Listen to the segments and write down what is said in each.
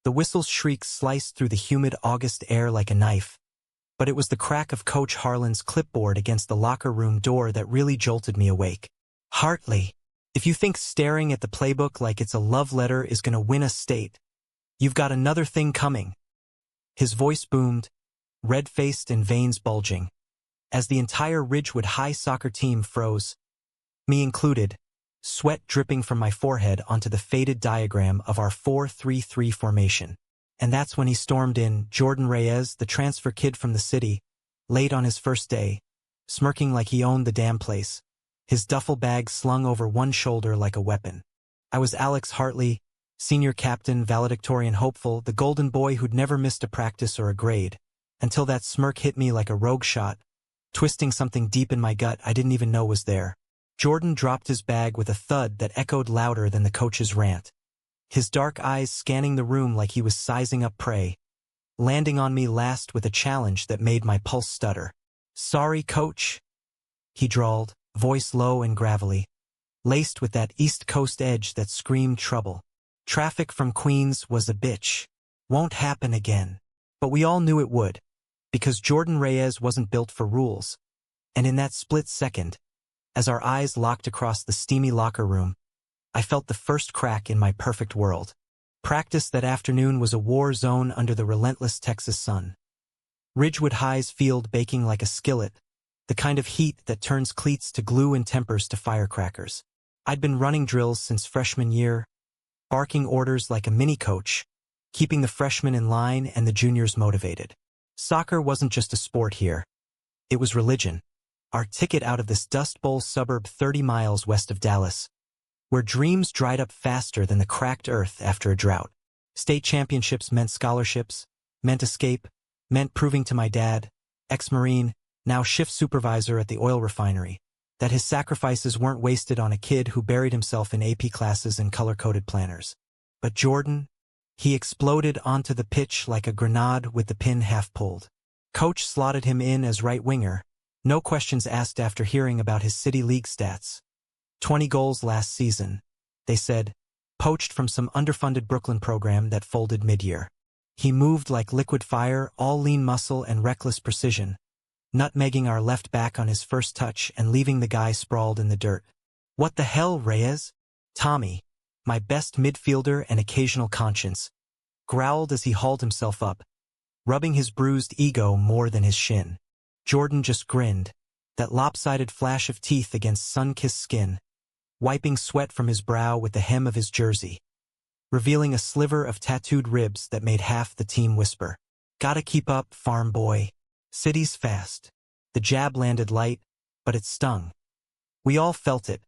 The whistle's shriek sliced through the humid August air like a knife, but it was the crack of Coach Harlan's clipboard against the locker room door that really jolted me awake. Hartley, if you think staring at the playbook like it's a love letter is going to win us state, you've got another thing coming. His voice boomed, red-faced and veins bulging, as the entire Ridgewood High soccer team froze, me included, sweat dripping from my forehead onto the faded diagram of our 4-3-3 formation. And that's when he stormed in, Jordan Reyes, the transfer kid from the city, late on his first day, smirking like he owned the damn place, his duffel bag slung over one shoulder like a weapon. I was Alex Hartley, senior captain, valedictorian hopeful, the golden boy who'd never missed a practice or a grade, until that smirk hit me like a rogue shot, twisting something deep in my gut I didn't even know was there. Jordan dropped his bag with a thud that echoed louder than the coach's rant, his dark eyes scanning the room like he was sizing up prey, landing on me last with a challenge that made my pulse stutter. "Sorry, coach," he drawled, voice low and gravelly, laced with that East Coast edge that screamed trouble. "Traffic from Queens was a bitch. Won't happen again." But we all knew it would, because Jordan Reyes wasn't built for rules. And in that split second, as our eyes locked across the steamy locker room, I felt the first crack in my perfect world. Practice that afternoon was a war zone under the relentless Texas sun. Ridgewood High's field baking like a skillet, the kind of heat that turns cleats to glue and tempers to firecrackers. I'd been running drills since freshman year, barking orders like a mini-coach, keeping the freshmen in line and the juniors motivated. Soccer wasn't just a sport here. It was religion. Our ticket out of this Dust Bowl suburb 30 miles west of Dallas, where dreams dried up faster than the cracked earth after a drought. State championships meant scholarships, meant escape, meant proving to my dad, ex-Marine, now shift supervisor at the oil refinery, that his sacrifices weren't wasted on a kid who buried himself in AP classes and color-coded planners. But Jordan, he exploded onto the pitch like a grenade with the pin half pulled. Coach slotted him in as right winger, no questions asked after hearing about his city league stats. 20 goals last season, they said, poached from some underfunded Brooklyn program that folded mid-year. He moved like liquid fire, all lean muscle and reckless precision, nutmegging our left back on his first touch and leaving the guy sprawled in the dirt. "What the hell, Reyes?" Tommy, my best midfielder and occasional conscience, growled as he hauled himself up, rubbing his bruised ego more than his shin. Jordan just grinned, that lopsided flash of teeth against sun-kissed skin, wiping sweat from his brow with the hem of his jersey, revealing a sliver of tattooed ribs that made half the team whisper, "Gotta keep up, farm boy. City's fast." The jab landed light, but it stung. We all felt it,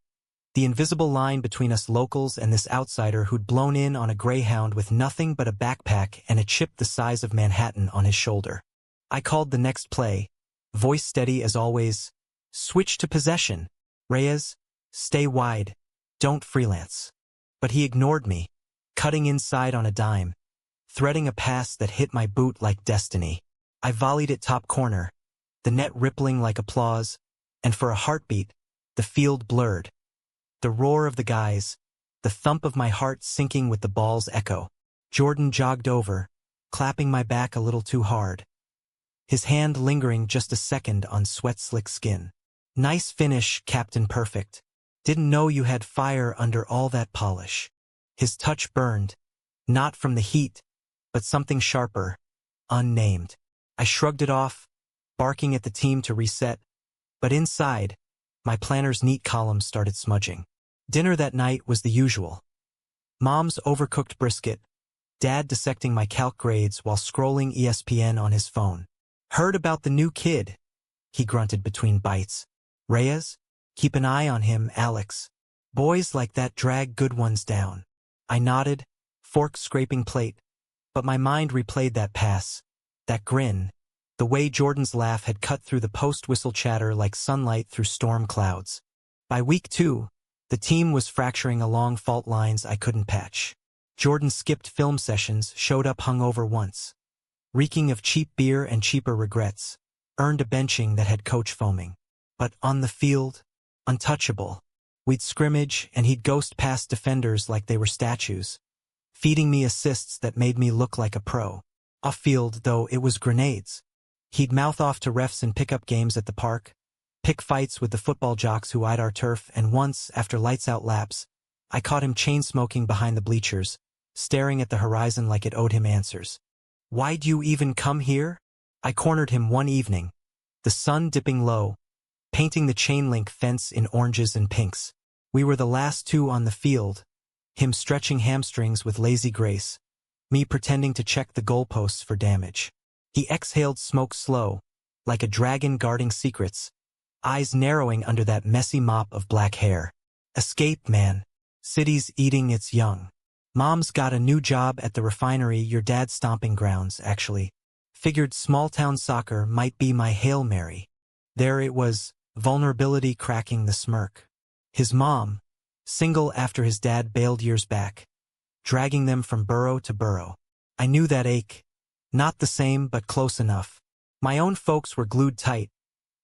the invisible line between us locals and this outsider who'd blown in on a Greyhound with nothing but a backpack and a chip the size of Manhattan on his shoulder. I called the next play, voice steady as always, "Switch to possession. Reyes, stay wide. Don't freelance." But he ignored me, cutting inside on a dime, threading a pass that hit my boot like destiny. I volleyed it top corner, the net rippling like applause, and for a heartbeat, the field blurred. The roar of the guys, the thump of my heart sinking with the ball's echo. Jordan jogged over, clapping my back a little too hard, his hand lingering just a second on sweat-slick skin. "Nice finish, Captain Perfect. Didn't know you had fire under all that polish." His touch burned, not from the heat, but something sharper, unnamed. I shrugged it off, barking at the team to reset, but inside, my planner's neat columns started smudging. Dinner that night was the usual. Mom's overcooked brisket, Dad dissecting my calc grades while scrolling ESPN on his phone. "Heard about the new kid," he grunted between bites. "Reyes? Keep an eye on him, Alex. Boys like that drag good ones down." I nodded, fork scraping plate, but my mind replayed that pass, that grin, the way Jordan's laugh had cut through the post-whistle chatter like sunlight through storm clouds. By week 2, the team was fracturing along fault lines I couldn't patch. Jordan skipped film sessions, showed up hungover once, reeking of cheap beer and cheaper regrets, earned a benching that had coach foaming. But on the field, untouchable. We'd scrimmage and he'd ghost past defenders like they were statues, feeding me assists that made me look like a pro. Off-field, though, it was grenades. He'd mouth off to refs in pickup games at the park, pick fights with the football jocks who eyed our turf, and once, after lights-out laps, I caught him chain-smoking behind the bleachers, staring at the horizon like it owed him answers. "Why'd you even come here?" I cornered him one evening, the sun dipping low, painting the chain-link fence in oranges and pinks. We were the last two on the field, him stretching hamstrings with lazy grace, me pretending to check the goalposts for damage. He exhaled smoke slow, like a dragon guarding secrets, eyes narrowing under that messy mop of black hair. "Escape, man. City's eating its young. Mom's got a new job at the refinery, your dad's stomping grounds, actually. Figured small-town soccer might be my Hail Mary." There it was, vulnerability cracking the smirk. His mom, single after his dad bailed years back, dragging them from borough to borough. I knew that ache. Not the same, but close enough. My own folks were glued tight,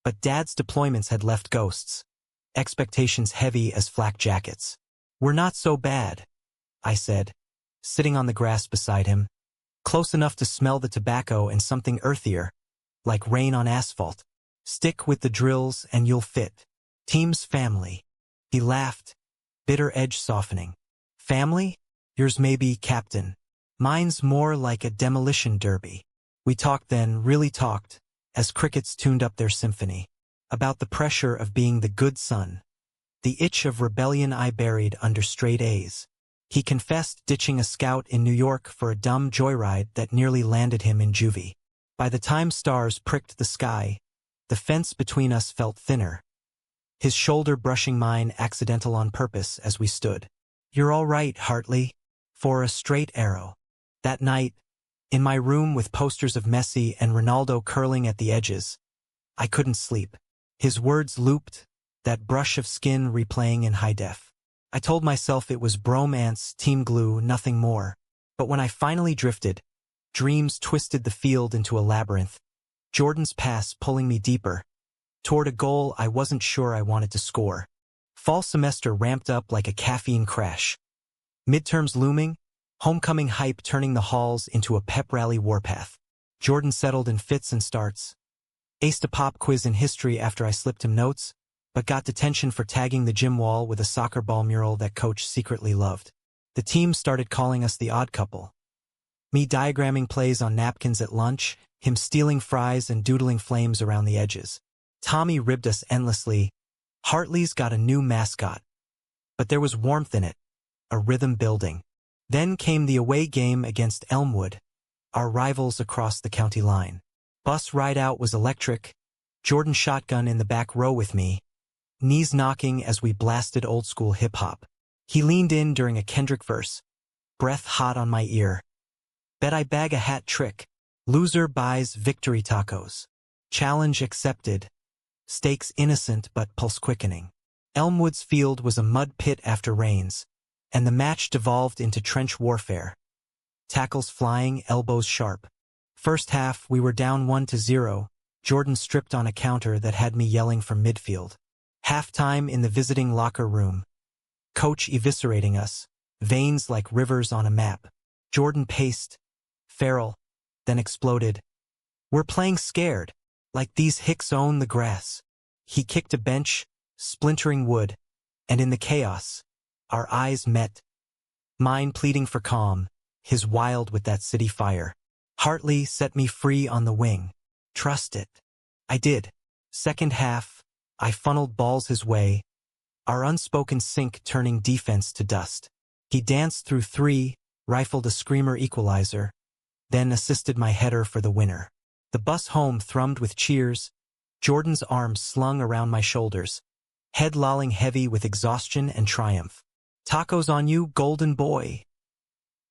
but Dad's deployments had left ghosts, expectations heavy as flak jackets. "We're not so bad," I said, sitting on the grass beside him, close enough to smell the tobacco and something earthier, like rain on asphalt. "Stick with the drills and you'll fit. Team's family." He laughed, bitter edge softening. "Family? Yours may be, Captain. Mine's more like a demolition derby." We talked then, really talked, as crickets tuned up their symphony. About the pressure of being the good son, the itch of rebellion I buried under straight A's. He confessed ditching a scout in New York for a dumb joyride that nearly landed him in juvie. By the time stars pricked the sky, the fence between us felt thinner, his shoulder brushing mine accidental on purpose as we stood. "You're all right, Hartley. For a straight arrow." That night, in my room with posters of Messi and Ronaldo curling at the edges, I couldn't sleep. His words looped, that brush of skin replaying in high def. I told myself it was bromance, team glue, nothing more. But when I finally drifted, dreams twisted the field into a labyrinth, Jordan's pass pulling me deeper, toward a goal I wasn't sure I wanted to score. Fall semester ramped up like a caffeine crash. Midterms looming, homecoming hype turning the halls into a pep rally warpath. Jordan settled in fits and starts. Aced a pop quiz in history after I slipped him notes, but got detention for tagging the gym wall with a soccer ball mural that coach secretly loved. The team started calling us the odd couple. Me diagramming plays on napkins at lunch, him stealing fries and doodling flames around the edges. Tommy ribbed us endlessly. Hartley's got a new mascot. But there was warmth in it, a rhythm building. Then came the away game against Elmwood, our rivals across the county line. Bus ride out was electric, Jordan shotgun in the back row with me, knees knocking as we blasted old-school hip-hop. He leaned in during a Kendrick verse, breath hot on my ear. "Bet I bag a hat trick. Loser buys victory tacos. Challenge accepted. Stakes innocent but pulse-quickening." Elmwood's field was a mud pit after rains, and the match devolved into trench warfare. Tackles flying, elbows sharp. First half, we were down 1-0. Jordan stripped on a counter that had me yelling from midfield. Halftime in the visiting locker room. Coach eviscerating us, veins like rivers on a map. Jordan paced, feral, then exploded. "We're playing scared, like these hicks own the grass." He kicked a bench, splintering wood, and in the chaos, our eyes met. Mine pleading for calm, his wild with that city fire. "Hartley set me free on the wing. Trust it." I did. Second half, I funneled balls his way, our unspoken sync turning defense to dust. He danced through three, rifled a screamer equalizer, then assisted my header for the winner. The bus home thrummed with cheers, Jordan's arms slung around my shoulders, head lolling heavy with exhaustion and triumph. "Tacos on you, golden boy,"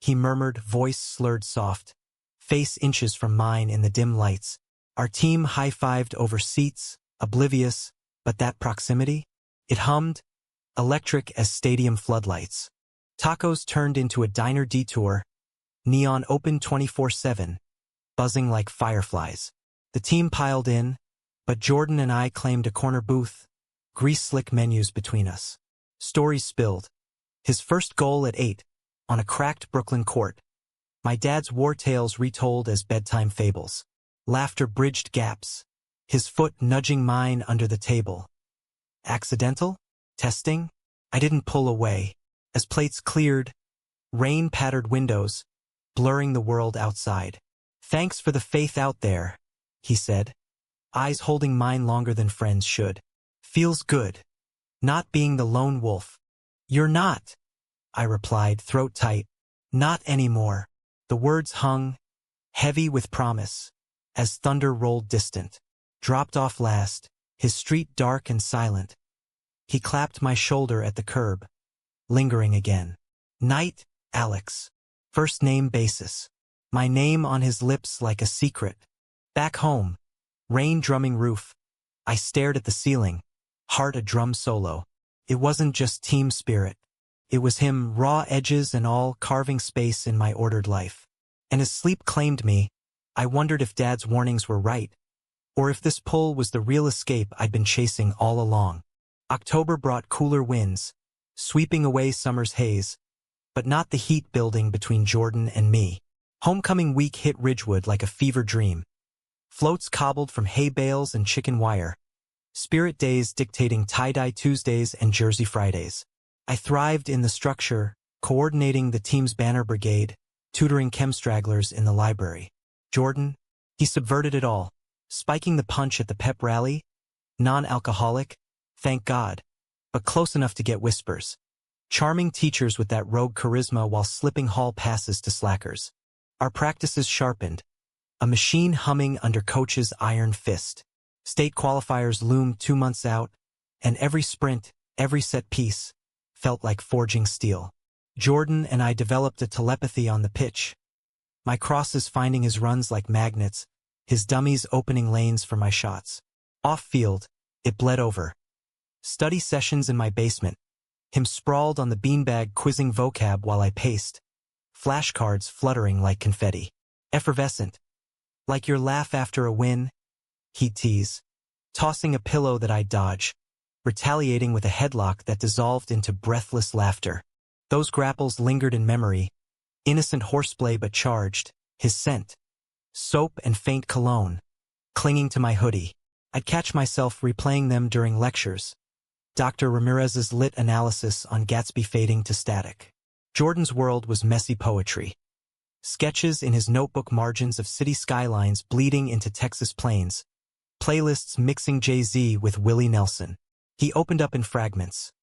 he murmured, voice slurred soft, face inches from mine in the dim lights. Our team high-fived over seats, oblivious, but that proximity? It hummed, electric as stadium floodlights. Tacos turned into a diner detour, neon open 24/7, buzzing like fireflies. The team piled in, but Jordan and I claimed a corner booth, grease-slick menus between us. Stories spilled. His first goal at 8, on a cracked Brooklyn court. My dad's war tales retold as bedtime fables. Laughter bridged gaps, his foot nudging mine under the table. Accidental? Testing? I didn't pull away. As plates cleared, rain pattered windows, blurring the world outside. "Thanks for the faith out there," he said, eyes holding mine longer than friends should. "Feels good. Not being the lone wolf." "You're not," I replied, throat tight. "Not anymore." The words hung, heavy with promise, as thunder rolled distant. Dropped off last, his street dark and silent. He clapped my shoulder at the curb, lingering again. "Night, Alex." First name basis. My name on his lips like a secret. Back home, rain drumming roof. I stared at the ceiling, heart a drum solo. It wasn't just team spirit. It was him, raw edges and all, carving space in my ordered life. And as sleep claimed me, I wondered if Dad's warnings were right, or if this pull was the real escape I'd been chasing all along. October brought cooler winds, sweeping away summer's haze, but not the heat building between Jordan and me. Homecoming week hit Ridgewood like a fever dream. Floats cobbled from hay bales and chicken wire. Spirit days dictating tie-dye Tuesdays and Jersey Fridays. I thrived in the structure, coordinating the team's banner brigade, tutoring chem stragglers in the library. Jordan, he subverted it all, spiking the punch at the pep rally, non-alcoholic, thank God, but close enough to get whispers. Charming teachers with that rogue charisma while slipping hall passes to slackers. Our practices sharpened, a machine humming under coach's iron fist. State qualifiers loomed 2 months out, and every sprint, every set piece, felt like forging steel. Jordan and I developed a telepathy on the pitch. My crosses finding his runs like magnets, his dummies opening lanes for my shots. Off-field, it bled over. Study sessions in my basement, him sprawled on the beanbag quizzing vocab while I paced. Flashcards fluttering like confetti. Effervescent. Like your laugh after a win, he'd tease. Tossing a pillow that I'd dodge. Retaliating with a headlock that dissolved into breathless laughter. Those grapples lingered in memory. Innocent horseplay but charged. His scent. Soap and faint cologne. Clinging to my hoodie. I'd catch myself replaying them during lectures. Dr. Ramirez's lit analysis on Gatsby fading to static. Jordan's world was messy poetry. Sketches in his notebook, margins of city skylines bleeding into Texas plains. Playlists mixing Jay-Z with Willie Nelson. He opened up in fragments.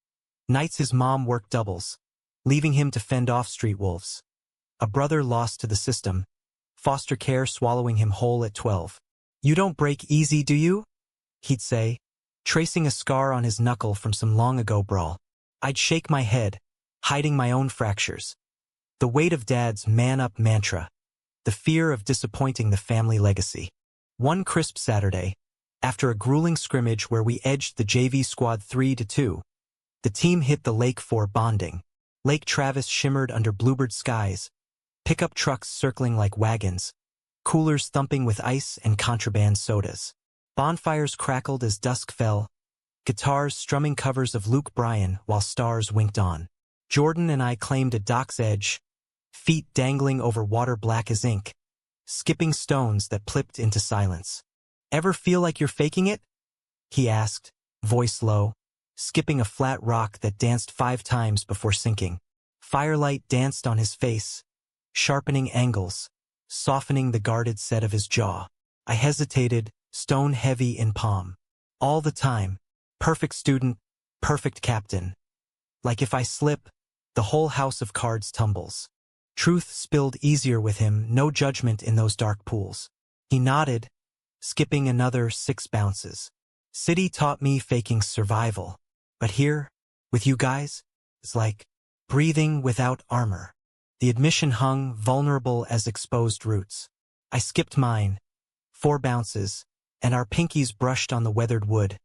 Nights his mom worked doubles, leaving him to fend off street wolves. A brother lost to the system, foster care swallowing him whole at 12. "You don't break easy, do you?" he'd say, tracing a scar on his knuckle from some long-ago brawl. I'd shake my head, hiding my own fractures. The weight of Dad's man-up mantra. The fear of disappointing the family legacy. One crisp Saturday, after a grueling scrimmage where we edged the JV squad 3-2, the team hit the lake for bonding. Lake Travis shimmered under bluebird skies, pickup trucks circling like wagons, coolers thumping with ice and contraband sodas. Bonfires crackled as dusk fell, guitars strumming covers of Luke Bryan while stars winked on. Jordan and I claimed a dock's edge, feet dangling over water black as ink, skipping stones that plipped into silence. "Ever feel like you're faking it?" he asked, voice low, skipping a flat rock that danced 5 times before sinking. Firelight danced on his face, sharpening angles, softening the guarded set of his jaw. I hesitated, stone heavy in palm. All the time, perfect student, perfect captain. Like if I slip, the whole house of cards tumbles. Truth spilled easier with him, no judgment in those dark pools. He nodded, skipping another 6 bounces. City taught me faking survival. But here, with you guys, it's like breathing without armor. The admission hung, vulnerable as exposed roots. I skipped mine, 4 bounces, and our pinkies brushed on the weathered wood,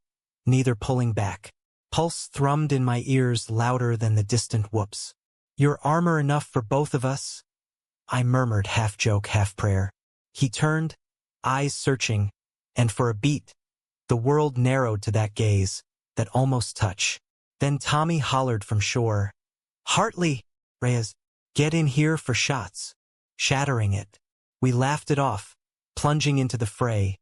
neither pulling back. Pulse thrummed in my ears louder than the distant whoops. "Your armor enough for both of us?" I murmured, half joke, half prayer. He turned, eyes searching, and for a beat, the world narrowed to that gaze, that almost touch. Then Tommy hollered from shore, "Hartley, Reyes!" Get in here for shots. Shattering it. We laughed it off, plunging into the fray,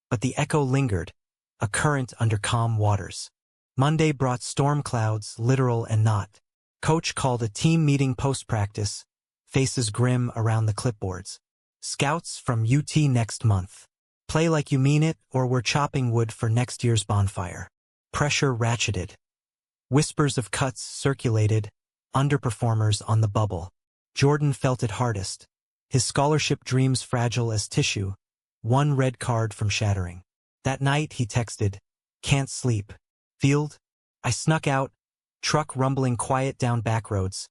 but the echo lingered, a current under calm waters. Monday brought storm clouds, literal and not. Coach called a team meeting post-practice, faces grim around the clipboards. Scouts from UT next month. Play like you mean it, or we're chopping wood for next year's bonfire. Pressure ratcheted. Whispers of cuts circulated, underperformers on the bubble. Jordan felt it hardest. His scholarship dreams fragile as tissue, one red card from shattering. That night he texted, "Can't sleep. Field?" I snuck out, truck rumbling quiet down back roads,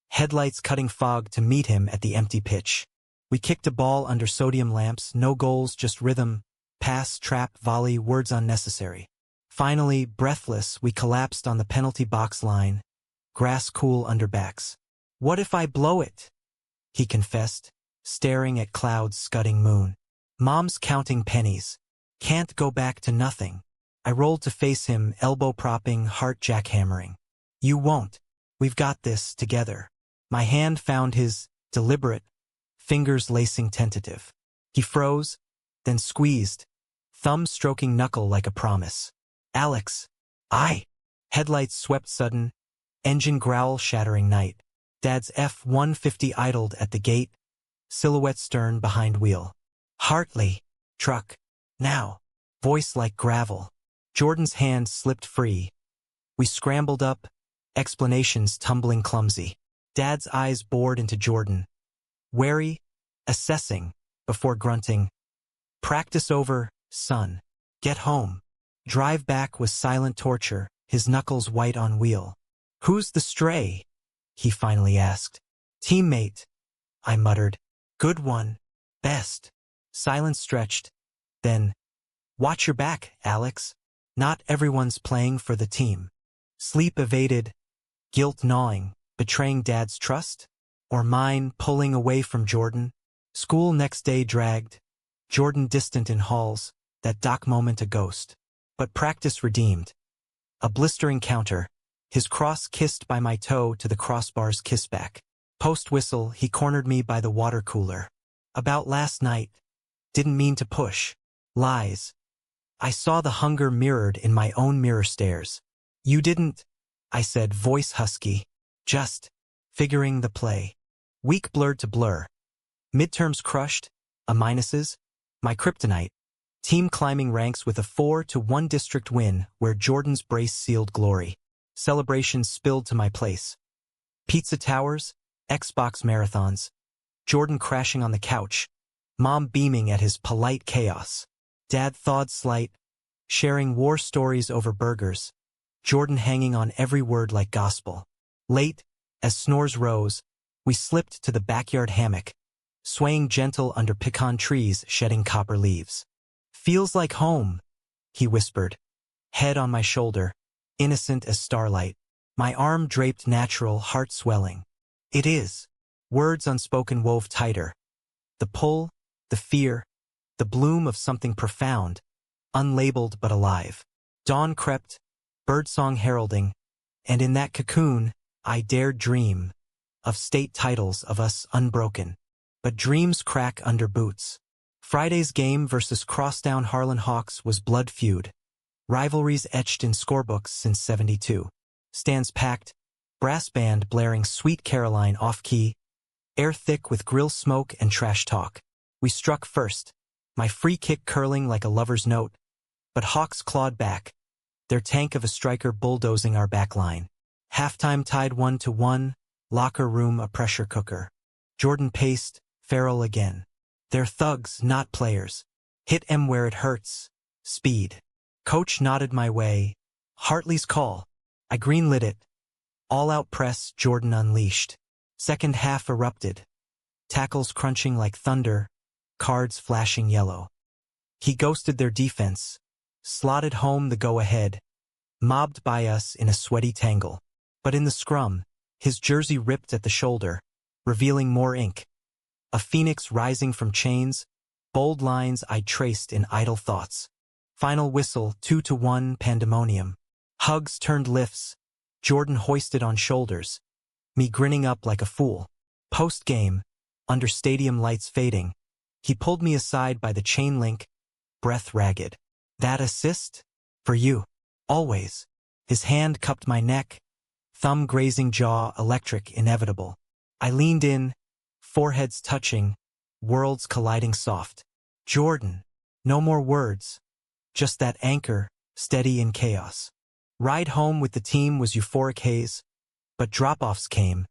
headlights cutting fog to meet him at the empty pitch. We kicked a ball under sodium lamps, no goals, just rhythm, pass, trap, volley, words unnecessary. Finally, breathless, we collapsed on the penalty box line, grass cool under backs. "What if I blow it?" he confessed, staring at clouds scudding moon. "Mom's counting pennies. Can't go back to nothing." I rolled to face him, elbow propping, heart jackhammering. "You won't. We've got this together." My hand found his, deliberate, fingers lacing tentative. He froze, then squeezed, thumb stroking knuckle like a promise. "Alex." Headlights swept sudden, engine growl shattering night. Dad's F-150 idled at the gate, silhouette stern behind wheel. "Hartley." "Truck." "Now." Voice like gravel. Jordan's hand slipped free. We scrambled up, explanations tumbling clumsy. Dad's eyes bored into Jordan. Wary, assessing, before grunting. "Practice over, son. Get home." Drive back was silent torture, his knuckles white on wheel. "Who's the stray?" he finally asked. "Teammate," I muttered. "Good one. Best." Silence stretched. Then, "Watch your back, Alex. Not everyone's playing for the team." Sleep evaded, guilt gnawing, betraying Dad's trust? Or mine pulling away from Jordan? School next day dragged, Jordan distant in halls, that dock moment a ghost. But practice redeemed. A blistering counter, his cross kissed by my toe to the crossbar's kissback. Post whistle, he cornered me by the water cooler. "About last night. Didn't mean to push." Lies. I saw the hunger mirrored in my own mirror stares. "You didn't," I said, voice husky. "Just figuring the play." Week blurred to blur. Midterms crushed, A minuses, my kryptonite. Team climbing ranks with a 4-1 district win where Jordan's brace sealed glory. Celebrations spilled to my place. Pizza towers, Xbox marathons. Jordan crashing on the couch. Mom beaming at his polite chaos. Dad thawed slight, sharing war stories over burgers. Jordan hanging on every word like gospel. Late, as snores rose, we slipped to the backyard hammock, swaying gentle under pecan trees shedding copper leaves. "Feels like home," he whispered, head on my shoulder, innocent as starlight. My arm draped natural, heart swelling. "It is." Words unspoken wove tighter. The pull, the fear, the bloom of something profound, unlabeled but alive. Dawn crept, birdsong heralding, and in that cocoon, I dared dream of state titles of us unbroken. But dreams crack under boots. Friday's game versus crosstown Harlan Hawks was blood feud. Rivalries etched in scorebooks since '72. Stands packed, brass band blaring Sweet Caroline off-key, air thick with grill smoke and trash talk. We struck first, my free kick curling like a lover's note, but Hawks clawed back, their tank of a striker bulldozing our backline. Halftime tied 1-1, locker room a pressure cooker. Jordan paced, feral again. "They're thugs, not players. Hit 'em where it hurts. Speed." Coach nodded my way. Hartley's call. I greenlit it. All-out press, Jordan unleashed. Second half erupted. Tackles crunching like thunder, cards flashing yellow. He ghosted their defense, slotted home the go-ahead, mobbed by us in a sweaty tangle. But in the scrum, his jersey ripped at the shoulder, revealing more ink. A phoenix rising from chains, bold lines I traced in idle thoughts. Final whistle, 2-1 pandemonium. Hugs turned lifts, Jordan hoisted on shoulders, me grinning up like a fool. Post-game, under stadium lights fading, he pulled me aside by the chain link, breath ragged. That assist? For you. Always. His hand cupped my neck, thumb grazing jaw, electric, inevitable. I leaned in, foreheads touching, worlds colliding soft. Jordan. No more words. Just that anchor, steady in chaos. Ride home with the team was euphoric haze, but drop-offs came,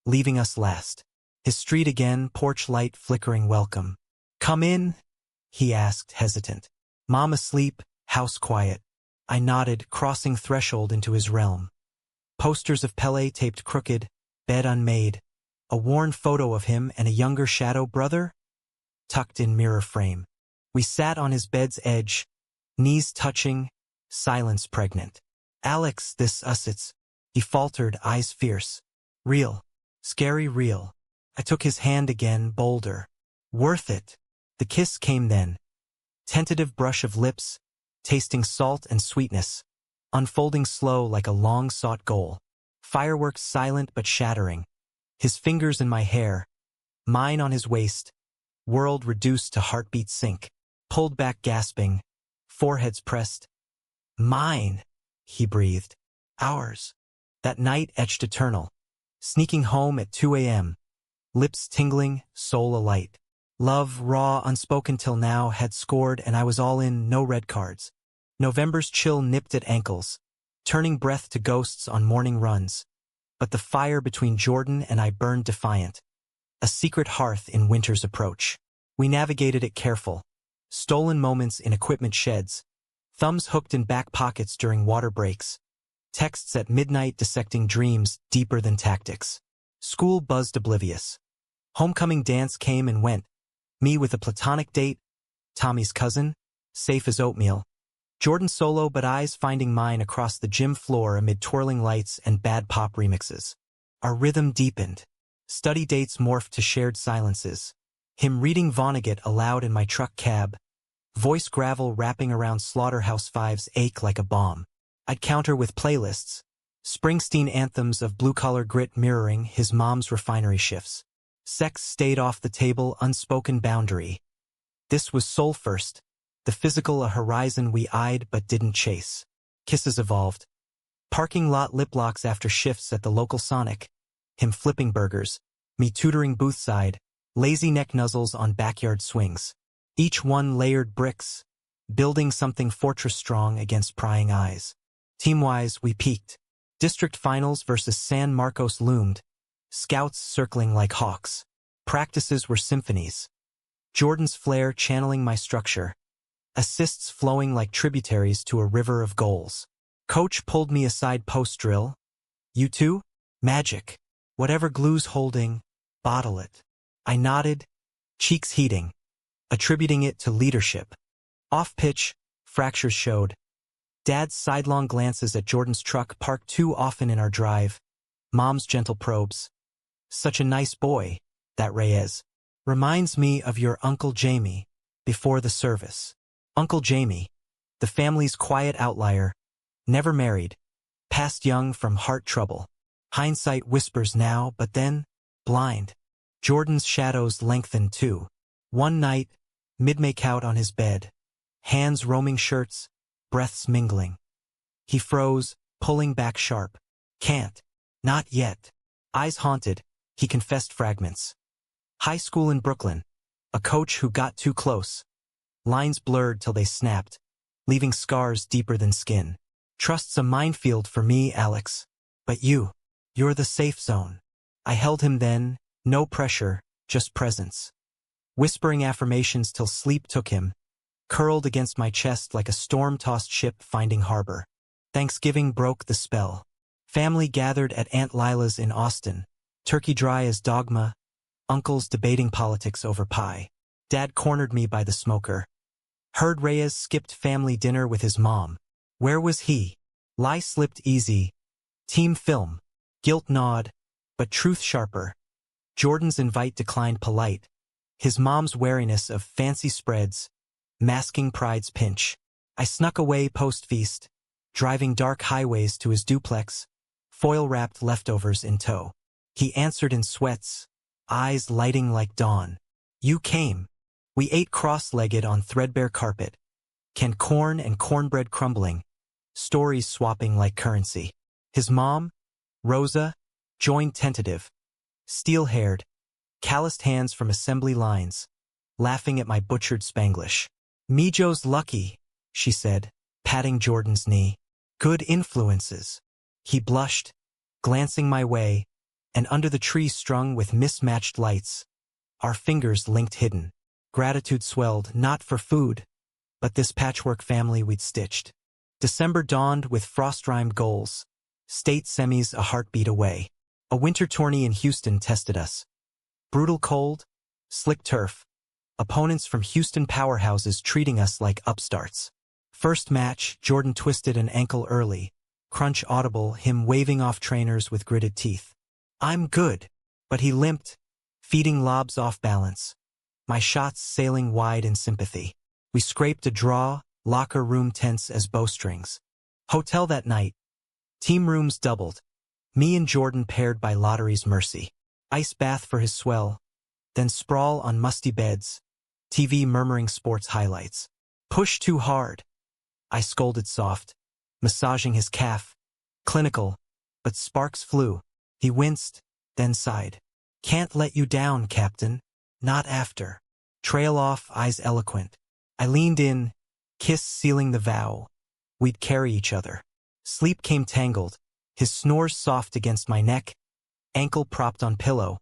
leaving us last. His street again, porch light flickering welcome. Come in? He asked, hesitant. Mom asleep, house quiet. I nodded, crossing threshold into his realm. Posters of Pele taped crooked, bed unmade. A worn photo of him and a younger shadow brother? Tucked in mirror frame. We sat on his bed's edge, knees touching, silence pregnant. Alex, this us it's. He faltered, eyes fierce. Real. Scary real. I took his hand again, bolder. Worth it. The kiss came then. Tentative brush of lips, tasting salt and sweetness, unfolding slow like a long-sought goal. Fireworks silent but shattering. His fingers in my hair, mine on his waist, world reduced to heartbeat sync. Pulled back gasping, foreheads pressed. Mine, he breathed. Ours. That night etched eternal. Sneaking home at 2 a.m. Lips tingling, soul alight. Love, raw, unspoken till now, had scored and I was all in, no red cards. November's chill nipped at ankles, turning breath to ghosts on morning runs. But the fire between Jordan and I burned defiant. A secret hearth in winter's approach. We navigated it careful. Stolen moments in equipment sheds. Thumbs hooked in back pockets during water breaks. Texts at midnight dissecting dreams deeper than tactics. School buzzed oblivious. Homecoming dance came and went. Me with a platonic date. Tommy's cousin. Safe as oatmeal. Jordan solo but eyes finding mine across the gym floor amid twirling lights and bad pop remixes. Our rhythm deepened. Study dates morphed to shared silences. Him reading Vonnegut aloud in my truck cab. Voice gravel wrapping around Slaughterhouse-Five's ache like a bomb. I'd counter with playlists. Springsteen anthems of blue-collar grit mirroring his mom's refinery shifts. Sex stayed off the table, unspoken boundary. This was soul first. The physical a horizon we eyed but didn't chase. Kisses evolved. Parking lot lip locks after shifts at the local Sonic. Him flipping burgers. Me tutoring boothside. Lazy neck nuzzles on backyard swings. Each one layered bricks. Building something fortress strong against prying eyes. Team-wise, we peaked. District finals versus San Marcos loomed. Scouts circling like hawks. Practices were symphonies. Jordan's flair channeling my structure. Assists flowing like tributaries to a river of goals. Coach pulled me aside post-drill. You too? Magic. Whatever glue's holding, bottle it. I nodded, cheeks heating, attributing it to leadership. Off-pitch, fractures showed. Dad's sidelong glances at Jordan's truck parked too often in our drive. Mom's gentle probes. Such a nice boy, that Reyes. Reminds me of your Uncle Jamie, before the service. Uncle Jamie, the family's quiet outlier, never married, passed young from heart trouble. Hindsight whispers now, but then, blind. Jordan's shadows lengthened too. One night, mid-make-out on his bed. Hands roaming shirts, breaths mingling. He froze, pulling back sharp. Can't. Not yet. Eyes haunted, he confessed fragments. High school in Brooklyn. A coach who got too close. Lines blurred till they snapped, leaving scars deeper than skin. Trust's a minefield for me, Alex. But you're the safe zone. I held him then, no pressure, just presence. Whispering affirmations till sleep took him, curled against my chest like a storm-tossed ship finding harbor. Thanksgiving broke the spell. Family gathered at Aunt Lila's in Austin, turkey dry as dogma, uncles debating politics over pie. Dad cornered me by the smoker. Heard Reyes skipped family dinner with his mom. Where was he? Lie slipped easy. Team film. Guilt gnawed, but truth sharper. Jordan's invite declined polite. His mom's wariness of fancy spreads, masking pride's pinch. I snuck away post-feast, driving dark highways to his duplex, foil-wrapped leftovers in tow. He answered in sweats, eyes lighting like dawn. You came. We ate cross-legged on threadbare carpet, canned corn and cornbread crumbling, stories swapping like currency. His mom, Rosa, joined tentative, steel-haired, calloused hands from assembly lines, laughing at my butchered Spanglish. "Mijo's lucky," she said, patting Jordan's knee. "Good influences." He blushed, glancing my way, and under the tree strung with mismatched lights, our fingers linked hidden. Gratitude swelled, not for food, but this patchwork family we'd stitched. December dawned with frost-rimed goals, state semis a heartbeat away. A winter tourney in Houston tested us. Brutal cold, slick turf, opponents from Houston powerhouses treating us like upstarts. First match, Jordan twisted an ankle early, crunch audible, him waving off trainers with gritted teeth. "I'm good," but he limped, feeding lobs off balance. My shots sailing wide in sympathy. We scraped a draw, locker room tense as bowstrings. Hotel that night. Team rooms doubled. Me and Jordan paired by lottery's mercy. Ice bath for his swell, then sprawl on musty beds, TV murmuring sports highlights. "Push too hard," I scolded soft, massaging his calf. Clinical, but sparks flew. He winced, then sighed. "Can't let you down, Captain. Not after." Trail off, eyes eloquent. I leaned in, kiss sealing the vow. We'd carry each other. Sleep came tangled, his snores soft against my neck, ankle propped on pillow,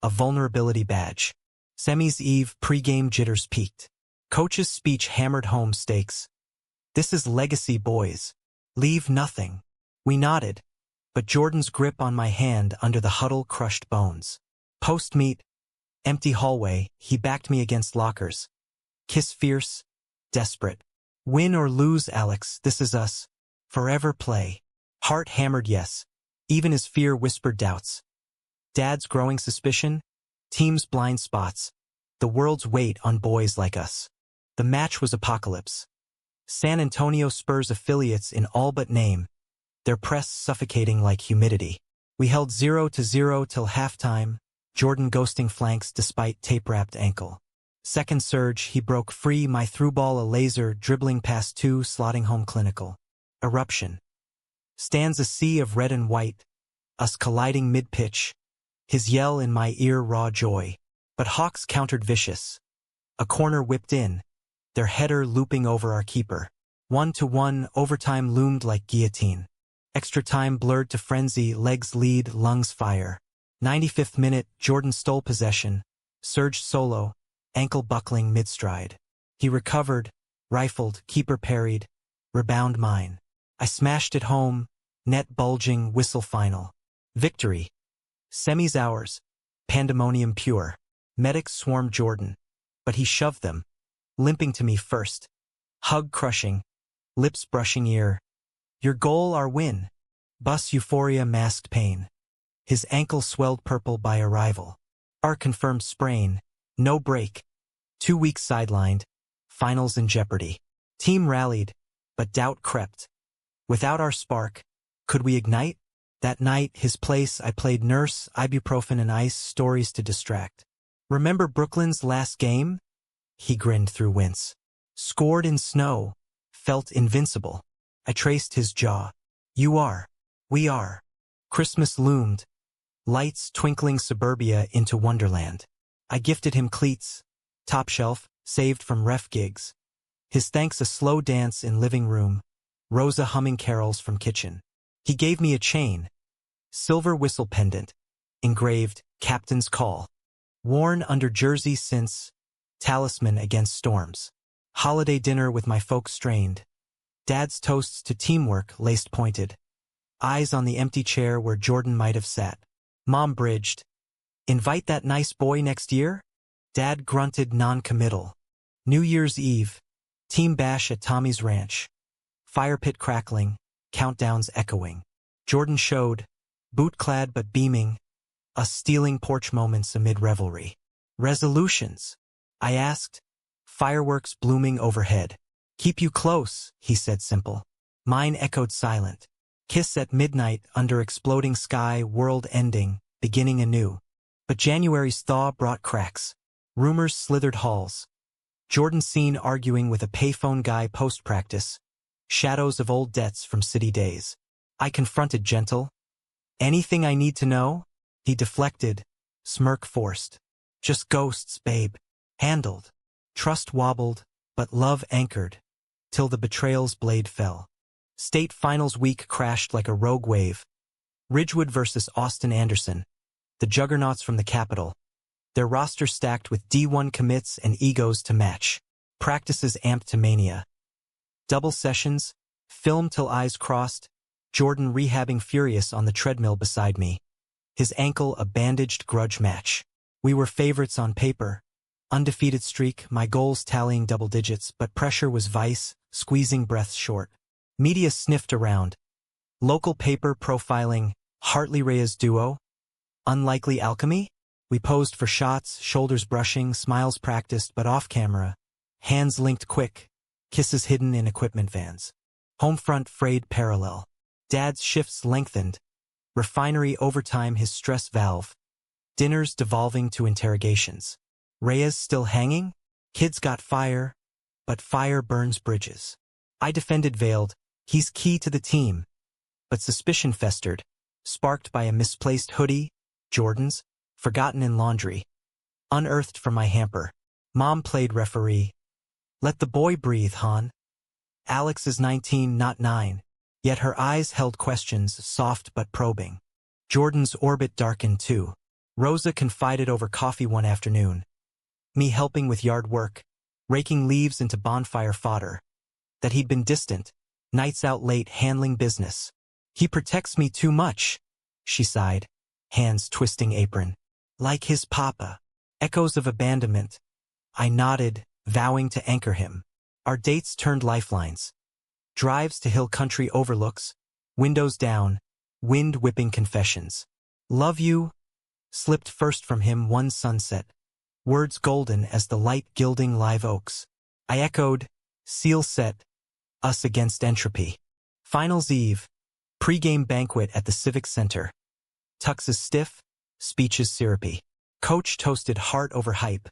a vulnerability badge. Semis eve, pre-game jitters peaked. Coach's speech hammered home stakes. "This is legacy, boys. Leave nothing." We nodded, but Jordan's grip on my hand under the huddle crushed bones. Post-meet, empty hallway, he backed me against lockers. Kiss fierce, desperate. "Win or lose, Alex, this is us. Forever play." Heart hammered yes. Even as fear whispered doubts. Dad's growing suspicion, team's blind spots, the world's weight on boys like us. The match was apocalypse. San Antonio Spurs affiliates in all but name, their press suffocating like humidity. We held 0-0 till halftime, Jordan ghosting flanks despite tape-wrapped ankle. Second surge, he broke free, my through ball a laser, dribbling past two, slotting home clinical. Eruption. Stands a sea of red and white, us colliding mid-pitch, his yell in my ear raw joy. But Hawks countered vicious. A corner whipped in, their header looping over our keeper. 1-1, overtime loomed like guillotine. Extra time blurred to frenzy, legs lead, lungs fire. 95th minute, Jordan stole possession, surged solo, ankle buckling mid-stride. He recovered, rifled, keeper parried, rebound mine. I smashed it home, net bulging, whistle final. Victory. Semis ours, pandemonium pure. Medics swarmed Jordan, but he shoved them, limping to me first. Hug crushing, lips brushing ear. "Your goal, our win." Bus euphoria masked pain. His ankle swelled purple by arrival. Our confirmed sprain, no break. 2 weeks sidelined, finals in jeopardy. Team rallied, but doubt crept. Without our spark, could we ignite? That night, his place, I played nurse, ibuprofen and ice, stories to distract. "Remember Brooklyn's last game?" He grinned through wince. "Scored in snow, felt invincible." I traced his jaw. "You are. We are." Christmas loomed, lights twinkling suburbia into wonderland. I gifted him cleats, top shelf, saved from ref gigs. His thanks a slow dance in living room, Rosa humming carols from kitchen. He gave me a chain, silver whistle pendant, engraved, "Captain's Call." Worn under jersey since, talisman against storms. Holiday dinner with my folks strained. Dad's toasts to teamwork laced pointed. Eyes on the empty chair where Jordan might have sat. Mom bridged. "Invite that nice boy next year?" Dad grunted non-committal. New Year's Eve. Team bash at Tommy's ranch. Fire pit crackling, countdowns echoing. Jordan showed, boot-clad but beaming, us stealing porch moments amid revelry. "Resolutions?" I asked, fireworks blooming overhead. "Keep you close," he said simple. Mine echoed silent. Kiss at midnight under exploding sky, world ending, beginning anew. But January's thaw brought cracks. Rumors slithered halls. Jordan seen arguing with a payphone guy post-practice. Shadows of old debts from city days. I confronted gentle. Anything I need to know? He deflected. Smirk forced. Just ghosts, babe. Handled. Trust wobbled, but love anchored. Till the betrayal's blade fell. State finals week crashed like a rogue wave. Ridgewood versus Austin Anderson. The juggernauts from the capital. Their roster stacked with D1 commits and egos to match. Practices amped to mania. Double sessions, film till eyes crossed, Jordan rehabbing furious on the treadmill beside me. His ankle a bandaged grudge match. We were favorites on paper. Undefeated streak, my goals tallying double digits, but pressure was vice, squeezing breaths short. Media sniffed around. Local paper profiling, Hartley-Reyes duo. Unlikely alchemy? We posed for shots, shoulders brushing, smiles practiced but off camera. Hands linked quick, kisses hidden in equipment vans. Homefront frayed parallel. Dad's shifts lengthened. Refinery overtime his stress valve. Dinners devolving to interrogations. Reyes still hanging? Kids got fire, but fire burns bridges. I defended veiled, he's key to the team. But suspicion festered, sparked by a misplaced hoodie, Jordan's, forgotten in laundry. Unearthed from my hamper. Mom played referee. Let the boy breathe, hon. Alex is 19, not 9. Yet her eyes held questions, soft but probing. Jordan's orbit darkened too. Rosa confided over coffee one afternoon. Me helping with yard work, raking leaves into bonfire fodder. That he'd been distant, nights out late handling business. He protects me too much, she sighed, hands twisting apron. Like his papa. Echoes of abandonment. I nodded, vowing to anchor him. Our dates turned lifelines. Drives to hill country overlooks, windows down, wind whipping confessions. Love you, slipped first from him one sunset. Words golden as the light gilding live oaks. I echoed, seal set, us against entropy. Finals eve, pre-game banquet at the Civic Center. Tuxes stiff, speeches syrupy. Coach toasted heart over hype.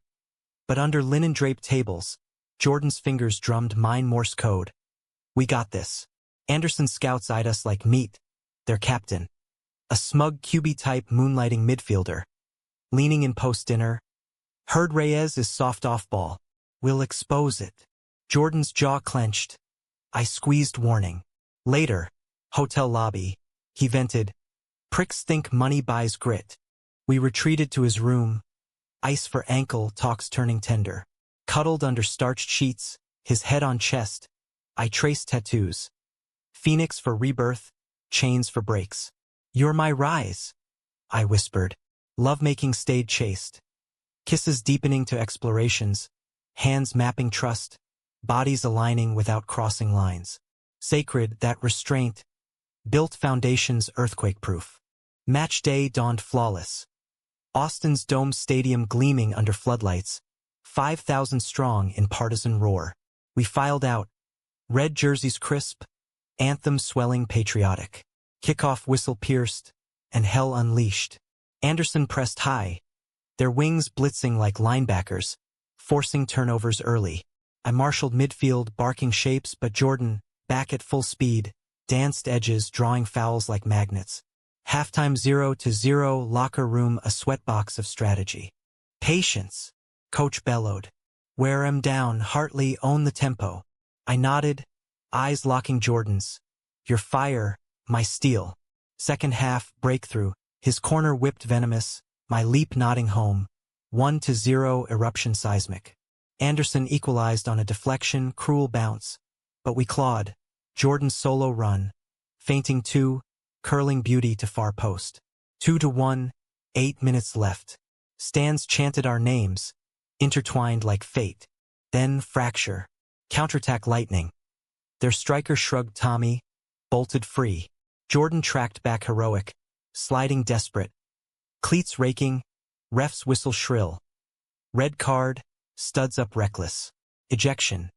But under linen-draped tables, Jordan's fingers drummed mine Morse code. We got this. Anderson scouts eyed us like meat, their captain. A smug QB-type moonlighting midfielder. Leaning in post-dinner. Heard Reyes is soft off-ball. We'll expose it. Jordan's jaw clenched. I squeezed warning. Later, hotel lobby, he vented. Pricks think money buys grit. We retreated to his room. Ice for ankle, talks turning tender. Cuddled under starched sheets, his head on chest. I traced tattoos. Phoenix for rebirth, chains for breaks. You're my rise, I whispered. Lovemaking stayed chaste. Kisses deepening to explorations. Hands mapping trust. Bodies aligning without crossing lines. Sacred, that restraint. Built foundations earthquake-proof. Match day dawned flawless. Austin's domed stadium gleaming under floodlights. 5,000 strong in partisan roar. We filed out. Red jerseys crisp. Anthem swelling patriotic. Kickoff whistle pierced. And hell unleashed. Anderson pressed high. Their wings blitzing like linebackers. Forcing turnovers early. I marshaled midfield, barking shapes, but Jordan, back at full speed, danced edges, drawing fouls like magnets. Halftime 0-0, locker room a sweatbox of strategy. Patience, coach bellowed. Wear 'em down, Hartley, own the tempo. I nodded, eyes locking Jordan's. Your fire, my steel. Second half, breakthrough, his corner whipped venomous, my leap nodding home. 1-0, eruption seismic. Anderson equalized on a deflection, cruel bounce. But we clawed. Jordan's solo run. Fainting 2, curling beauty to far post. 2-1, 8 minutes left. Stands chanted our names, intertwined like fate. Then fracture. Counterattack lightning. Their striker shrugged Tommy, bolted free. Jordan tracked back heroic, sliding desperate. Cleats raking, ref's whistle shrill. Red card, studs up reckless. Ejection.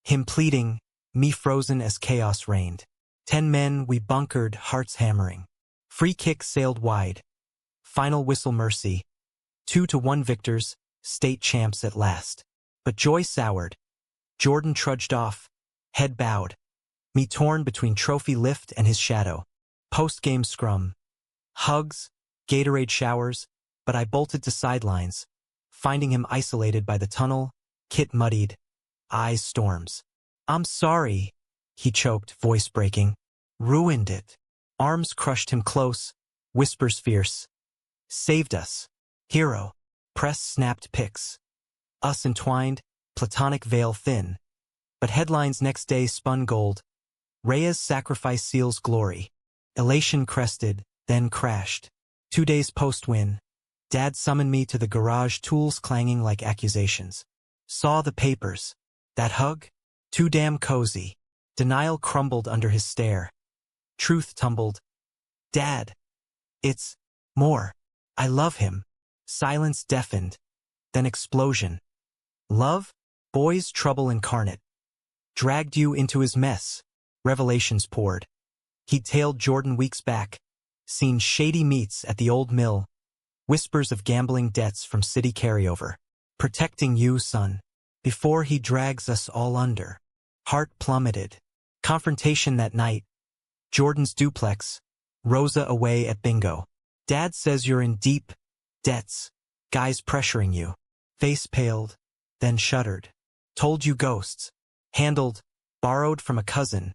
Him pleading, me frozen as chaos reigned. 10 men we bunkered, hearts hammering. Free kick sailed wide. Final whistle mercy. 2-1 victors, state champs at last. But joy soured. Jordan trudged off, head bowed. Me torn between trophy lift and his shadow. Post-game scrum. Hugs, Gatorade showers, but I bolted to sidelines, finding him isolated by the tunnel, kit muddied, eyes storms. "I'm sorry," he choked, voice breaking. "Ruined it." Arms crushed him close, whispers fierce. "Saved us. Hero." Press snapped pics. Us entwined, platonic veil thin. But headlines next day spun gold. Rhea's sacrifice seals glory. Elation crested, then crashed. 2 days post-win. Dad summoned me to the garage, tools clanging like accusations. Saw the papers. That hug? Too damn cozy. Denial crumbled under his stare. Truth tumbled. "Dad. It's more. I love him." Silence deafened. Then explosion. "Love? Boy's trouble incarnate. Dragged you into his mess." Revelations poured. He'd tailed Jordan weeks back. Seen shady meets at the old mill. Whispers of gambling debts from city carryover. "Protecting you, son. Before he drags us all under." Heart plummeted. Confrontation that night. Jordan's duplex. Rosa away at bingo. "Dad says you're in deep debts. Guys pressuring you." Face paled, then shuddered. "Told you ghosts. Handled, borrowed from a cousin.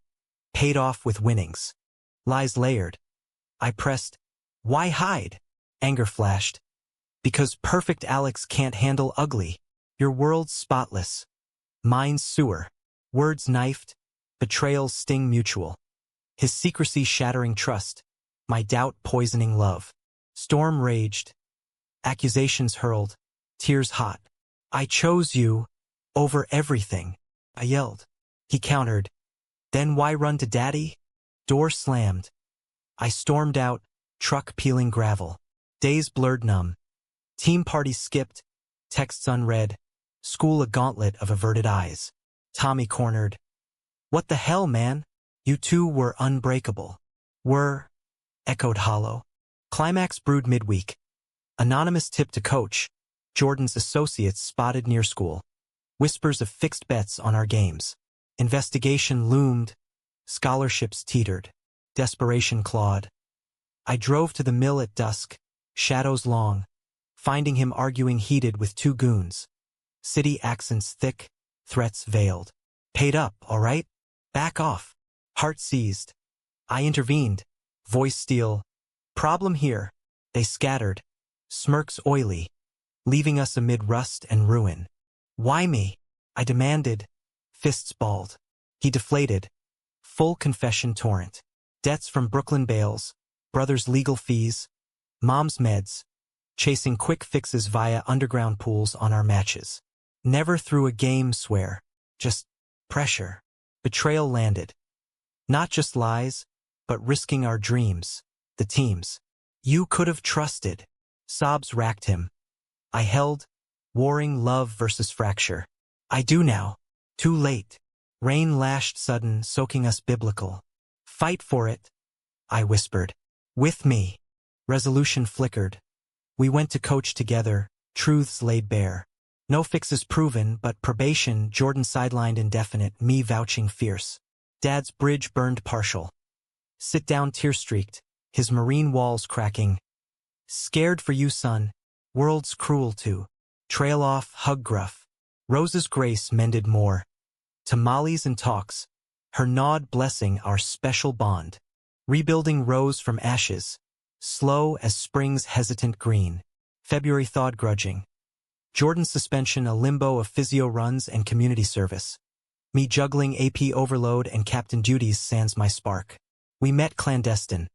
Paid off with winnings." Lies layered. I pressed. "Why hide?" Anger flashed. "Because perfect Alex can't handle ugly. Your world's spotless. Mine's sewer." Words knifed. Betrayals sting mutual. His secrecy shattering trust. My doubt poisoning love. Storm raged. Accusations hurled. Tears hot. "I chose you over everything," I yelled. He countered. "Then why run to daddy?" Door slammed. I stormed out, truck peeling gravel. Days blurred numb. Team party skipped. Texts unread. School a gauntlet of averted eyes. Tommy cornered. "What the hell, man? You two were unbreakable." "Were?" Echoed hollow. Climax brewed midweek. Anonymous tip to coach. Jordan's associates spotted near school. Whispers of fixed bets on our games. Investigation loomed. Scholarships teetered. Desperation clawed. I drove to the mill at dusk, shadows long, finding him arguing heated with 2 goons. City accents thick, threats veiled. "Paid up, all right? Back off." Heart seized. I intervened. Voice steel. "Problem here." They scattered. Smirks oily. Leaving us amid rust and ruin. "Why me?" I demanded. Fists balled. He deflated. Full confession torrent. Debts from Brooklyn bails. Brother's legal fees. Mom's meds. Chasing quick fixes via underground pools on our matches. Never through a game, swear. Just pressure. Betrayal landed. Not just lies, but risking our dreams. The teams. "You could have trusted." Sobs racked him. I held, warring love versus fracture. "I do now. Too late." Rain lashed sudden, soaking us biblical. "Fight for it," I whispered. "With me." Resolution flickered. We went to coach together, truths laid bare. No fixes proven, but probation, Jordan sidelined indefinite, me vouching fierce. Dad's bridge burned partial. Sit down tear-streaked, his marine walls cracking. "Scared for you, son. World's cruel too." Trail off, hug gruff. Rose's grace mended more. Tamales and talks. Her nod blessing our special bond. Rebuilding rose from ashes. Slow as spring's hesitant green. February thawed grudging. Jordan's suspension a limbo of physio runs and community service. Me juggling AP overload and captain duties sans my spark. We met clandestine.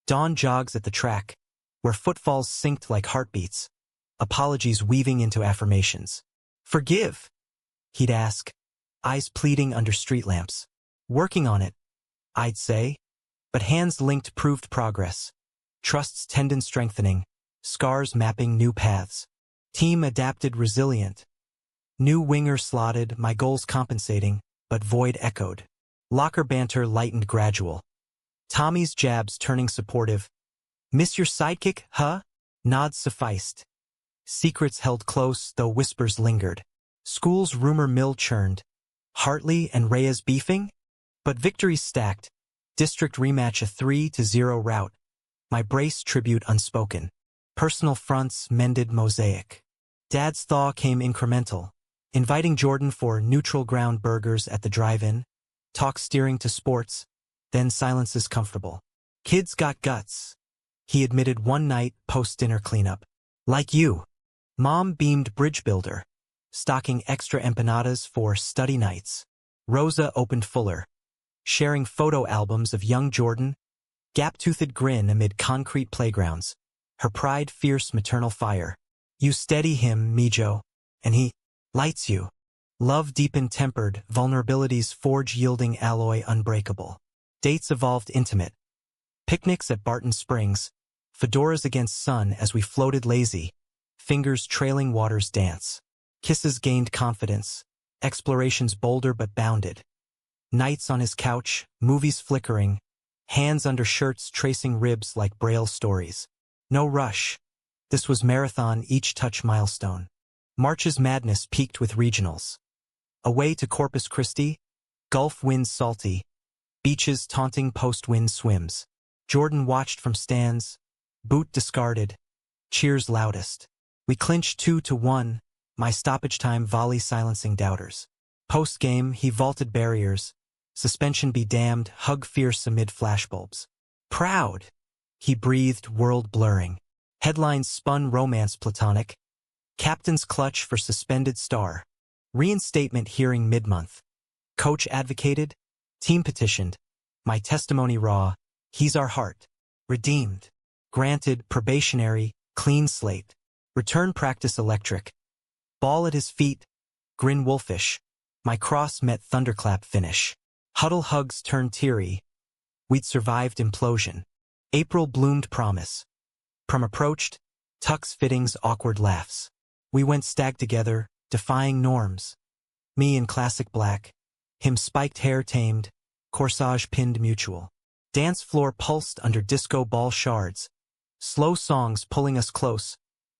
Dawn jogs at the track, where footfalls synced like heartbeats. Apologies weaving into affirmations. "Forgive," he'd ask, eyes pleading under street lamps. "Working on it," I'd say, but hands linked proved progress. Trust's tendon strengthening, scars mapping new paths. Team adapted resilient. New winger slotted, my goals compensating, but void echoed. Locker banter lightened gradual. Tommy's jabs turning supportive. "Miss your sidekick, huh?" Nods sufficed. Secrets held close, though whispers lingered. School's rumor mill churned. Hartley and Reyes beefing? But victories stacked. District rematch a 3-0 rout. My brace tribute unspoken. Personal fronts mended mosaic. Dad's thaw came incremental. Inviting Jordan for neutral ground burgers at the drive-in. Talk steering to sports. Then silence is comfortable. Kids got guts. He admitted one night post-dinner cleanup. Like you. Mom beamed bridge builder. Stocking extra empanadas for study nights. Rosa opened fuller. Sharing photo albums of young Jordan. Gap-toothed grin amid concrete playgrounds. Her pride fierce maternal fire. You steady him, Mijo. And he lights you. Love deepened tempered, vulnerabilities forge yielding alloy unbreakable. Dates evolved intimate. Picnics at Barton Springs. Fedoras against sun as we floated lazy. Fingers trailing waters dance. Kisses gained confidence. Explorations bolder but bounded. Nights on his couch, movies flickering. Hands under shirts tracing ribs like Braille stories. No rush. This was marathon, each touch milestone. March's madness peaked with regionals. Away to Corpus Christi. Gulf winds salty. Beaches taunting post-wind swims. Jordan watched from stands. Boot discarded. Cheers loudest. We clinched 2-1. My stoppage time volley silencing doubters. Post-game, he vaulted barriers. Suspension be damned, hug fierce amid flashbulbs. Proud. He breathed, world blurring. Headlines spun romance platonic. Captain's clutch for suspended star. Reinstatement hearing mid-month. Coach advocated. Team petitioned. My testimony raw. He's our heart. Redeemed. Granted, probationary, clean slate. Return practice electric. Ball at his feet. Grin wolfish. My cross met thunderclap finish. Huddle hugs turned teary. We'd survived implosion. April bloomed promise. Prom approached. Tux fittings awkward laughs. We went stag together, defying norms. Me in classic black. Him spiked hair tamed. Corsage pinned mutual. Dance floor pulsed under disco ball shards. Slow songs pulling us close.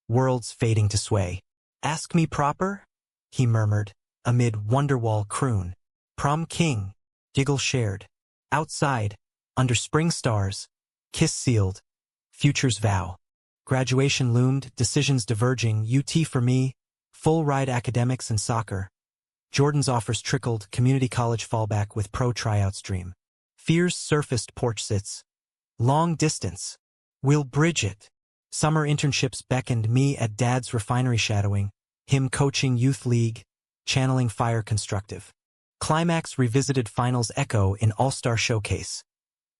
Worlds fading to sway. Ask me proper? He murmured, amid Wonderwall croon. Prom king. Giggle shared. Outside, under spring stars. Kiss sealed. Futures vow. Graduation loomed, decisions diverging. UT for me. Full ride academics and soccer. Jordan's offers trickled, community college fallback with pro tryouts dream. Fears surfaced porch sits. Long distance. We'll bridge it. Summer internships beckoned me at dad's refinery shadowing. Him coaching youth league. Channeling fire constructive. Climax revisited finals echo in all-star showcase.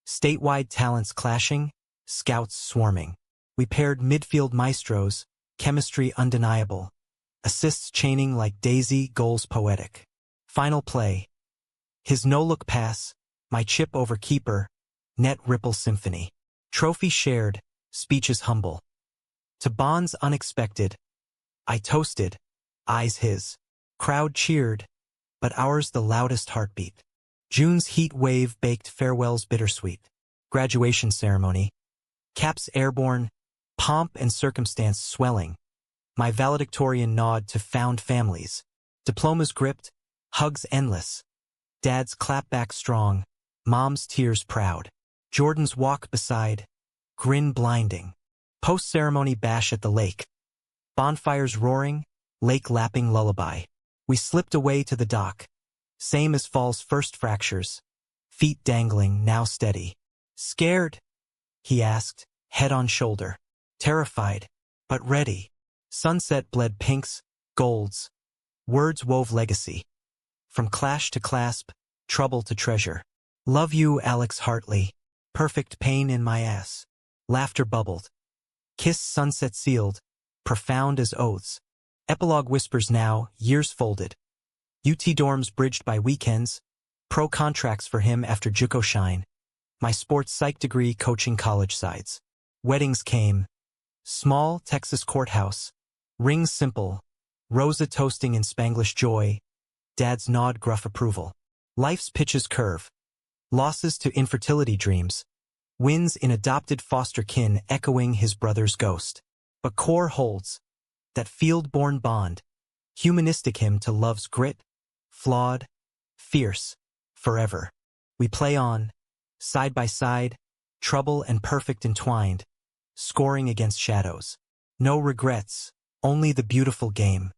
Statewide talents clashing. Scouts swarming. We paired midfield maestros. Chemistry undeniable. Assists chaining like daisy, goals poetic. Final play. His no-look pass. My chip over keeper. Net ripple symphony. Trophy shared. Speeches humble. To bonds unexpected. I toasted. Eyes his. Crowd cheered. But ours the loudest heartbeat. June's heat wave baked farewells bittersweet. Graduation ceremony. Caps airborne. Pomp and circumstance swelling. My valedictorian nod to found families. Diplomas gripped. Hugs endless. Dad's clapback strong. Mom's tears proud. Jordan's walk beside. Grin blinding. Post-ceremony bash at the lake. Bonfires roaring. Lake lapping lullaby. We slipped away to the dock. Same as fall's first fractures. Feet dangling, now steady. Scared? He asked, head on shoulder. Terrified, but ready. Sunset bled pinks, golds. Words wove legacy. From clash to clasp, trouble to treasure. Love you, Alex Hartley. Perfect pain in my ass. Laughter bubbled. Kiss sunset sealed, profound as oaths. Epilogue whispers now, years folded. UT dorms bridged by weekends. Pro contracts for him after JUCO shine. My sports psych degree coaching college sides. Weddings came. Small Texas courthouse. Rings simple. Rosa toasting in Spanglish joy. Dad's nod gruff approval. Life's pitches curve. Losses to infertility dreams. Wins in adopted foster kin echoing his brother's ghost. But core holds. that field-born bond, humanistic hymn to love's grit, flawed, fierce, forever. We play on, side by side, trouble and perfect entwined, scoring against shadows. No regrets, only the beautiful game.